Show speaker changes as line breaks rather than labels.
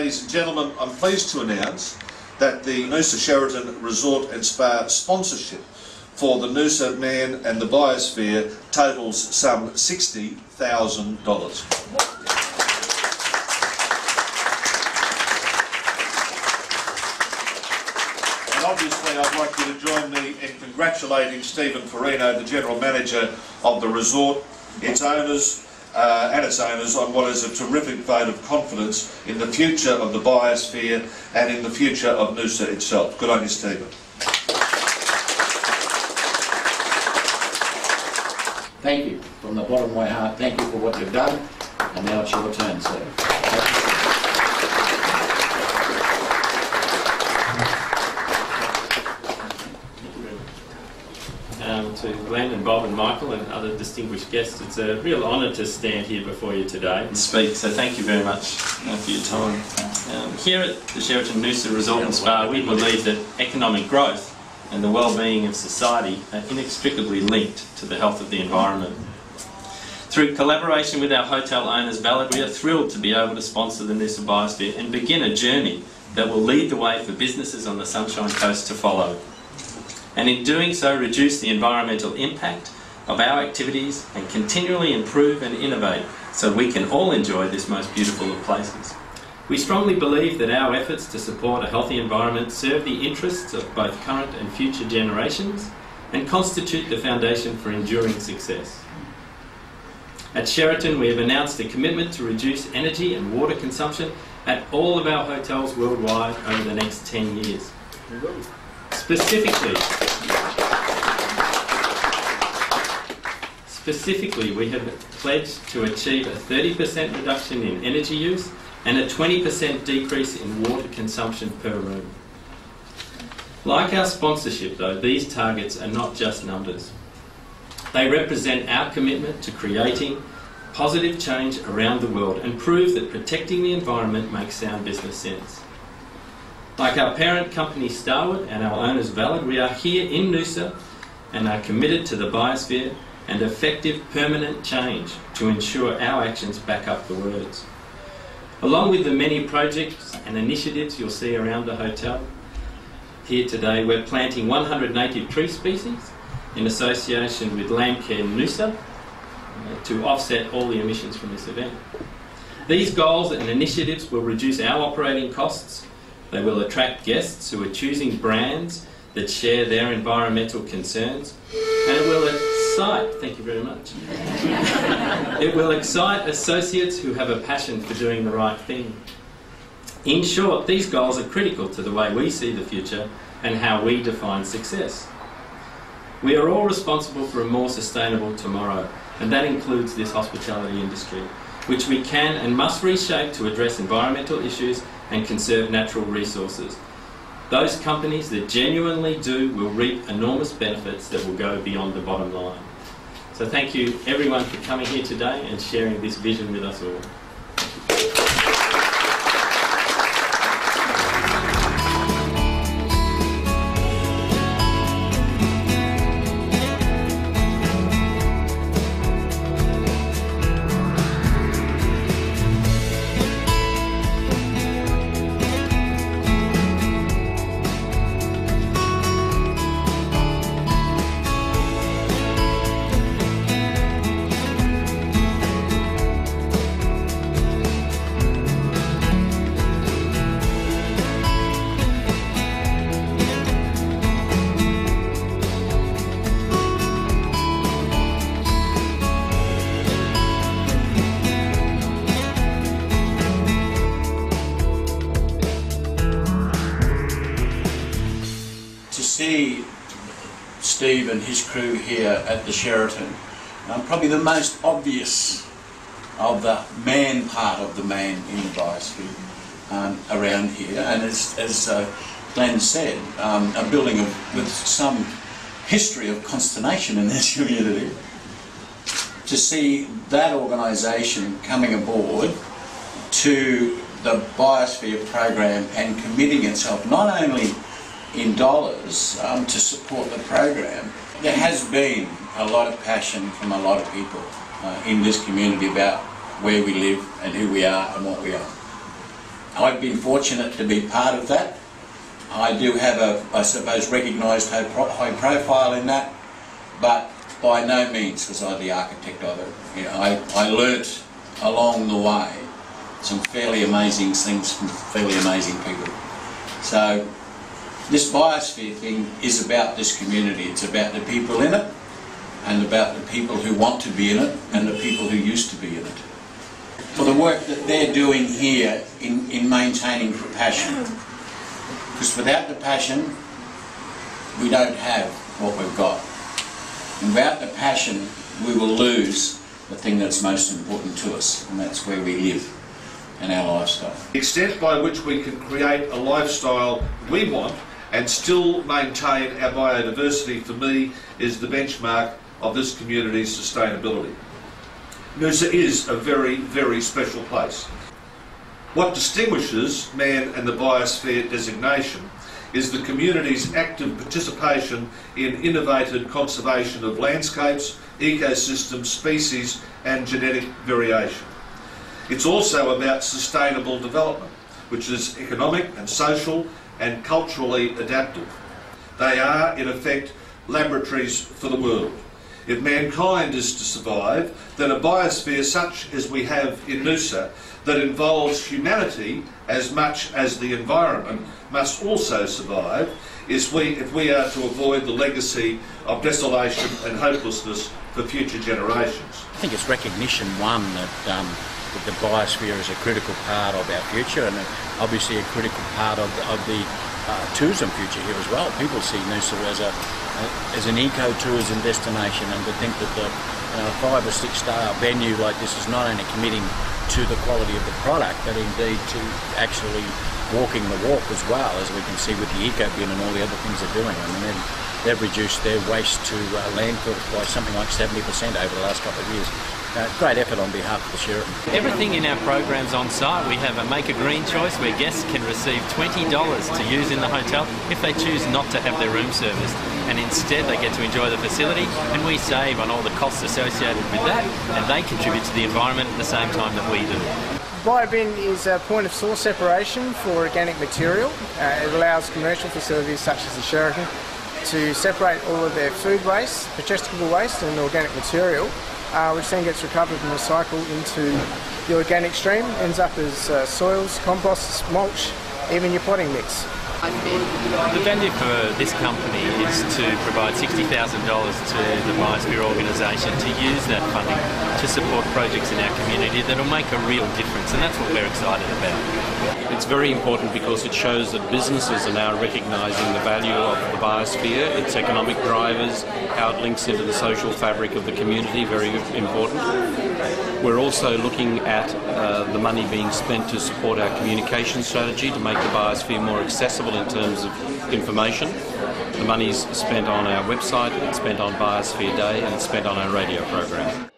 ladies and gentlemen, I'm pleased to announce that the Noosa Sheraton Resort and Spa sponsorship for the Noosa Man and the Biosphere totals some $60,000. Obviously, I'd like you to join me in congratulating Stephen Ferrigno, the General Manager of the resort, its owners on what is a terrific vote of confidence in the future of the biosphere and in the future of Noosa itself. Good on you, Stephen.
Thank you. From the bottom of my heart, thank you for what you've done. And now it's your turn, sir.
To Glen and Bob and Michael and other distinguished guests, it's a real honour to stand here before you today and speak, so thank you very much for your time. Here at the Sheraton Noosa Resort and Spa, we believe that economic growth and the well-being of society are inextricably linked to the health of the environment. Through collaboration with our hotel owners, Ballard, we are thrilled to be able to sponsor the Noosa Biosphere and begin a journey that will lead the way for businesses on the Sunshine Coast to follow. And in doing so, reduce the environmental impact of our activities and continually improve and innovate so we can all enjoy this most beautiful of places. We strongly believe that our efforts to support a healthy environment serve the interests of both current and future generations and constitute the foundation for enduring success. At Sheraton, we have announced a commitment to reduce energy and water consumption at all of our hotels worldwide over the next 10 years. Specifically, we have pledged to achieve a 30% reduction in energy use and a 20% decrease in water consumption per room. Like our sponsorship, though, these targets are not just numbers. They represent our commitment to creating positive change around the world and prove that protecting the environment makes sound business sense. Like our parent company Starwood and our owners Ballard, we are here in Noosa and are committed to the biosphere and effective permanent change to ensure our actions back up the words. Along with the many projects and initiatives you'll see around the hotel, here today we're planting 100 native tree species in association with Landcare Noosa to offset all the emissions from this event. These goals and initiatives will reduce our operating costs. They will attract guests who are choosing brands that share their environmental concerns, and it will excite, thank you very much, it will excite associates who have a passion for doing the right thing. In short, these goals are critical to the way we see the future and how we define success. We are all responsible for a more sustainable tomorrow, and that includes this hospitality industry, which we can and must reshape to address environmental issues and conserve natural resources. Those companies that genuinely do will reap enormous benefits that will go beyond the bottom line. So thank you everyone for coming here today and sharing this vision with us all.
See Steve and his crew here at the Sheraton, probably the most obvious of the man part of the man in the biosphere around here, and as Glen said, a building with some history of consternation in this community. To see that organisation coming aboard to the Biosphere program and committing itself not only in dollars to support the program. There has been a lot of passion from a lot of people in this community about where we live and who we are and what we are. I've been fortunate to be part of that. I do have a, I suppose, recognised high profile in that, but by no means was I the architect of it. You know, I learnt along the way some fairly amazing things from fairly amazing people. So this biosphere thing is about this community. It's about the people in it, and about the people who want to be in it, and the people who used to be in it. For the work that they're doing here in maintaining the passion. Because without the passion, we don't have what we've got. And without the passion, we will lose the thing that's most important to us, and that's where we live and our lifestyle.
The extent by which we can create a lifestyle we want and still maintain our biodiversity, for me, is the benchmark of this community's sustainability. Noosa is a very, very special place. What distinguishes Man and the Biosphere designation is the community's active participation in innovative conservation of landscapes, ecosystems, species and genetic variation. It's also about sustainable development, which is economic and social and culturally adaptive. They are, in effect, laboratories for the world. If mankind is to survive, then a biosphere such as we have in Noosa, that involves humanity as much as the environment, must also survive if we are to avoid the legacy of desolation and hopelessness for future generations.
I think it's recognition, one, that the biosphere is a critical part of our future, and obviously a critical part of the tourism future here as well. People see Noosa as an eco-tourism destination, and to think that the 5 or 6 star venue like this is not only committing to the quality of the product, but indeed to actually walking the walk as well, as we can see with the eco-bin and all the other things they're doing. I mean, they've reduced their waste to landfill by something like 70% over the last couple of years. Great effort on behalf of the Sheraton.
Everything in our programs on site, we have a Make a Green choice where guests can receive $20 to use in the hotel if they choose not to have their room serviced, and instead they get to enjoy the facility, and we save on all the costs associated with that, and they contribute to the environment at the same time that we do.
Biobin is a point of source separation for organic material. It allows commercial facilities such as the Sheraton to separate all of their food waste, digestible waste and organic material, which then gets recovered and recycled into the organic stream, ends up as soils, composts, mulch, even your potting mix.
The value for this company is to provide $60,000 to the Biosphere organisation to use that funding to support projects in our community that will make a real difference, and that's what we're excited about.
It's very important because it shows that businesses are now recognising the value of the biosphere, its economic drivers, how it links into the social fabric of the community, very important. We're also looking at the money being spent to support our communication strategy to make the biosphere more accessible in terms of information. The money's spent on our website, it's spent on Biosphere Day, and it's spent on our radio program.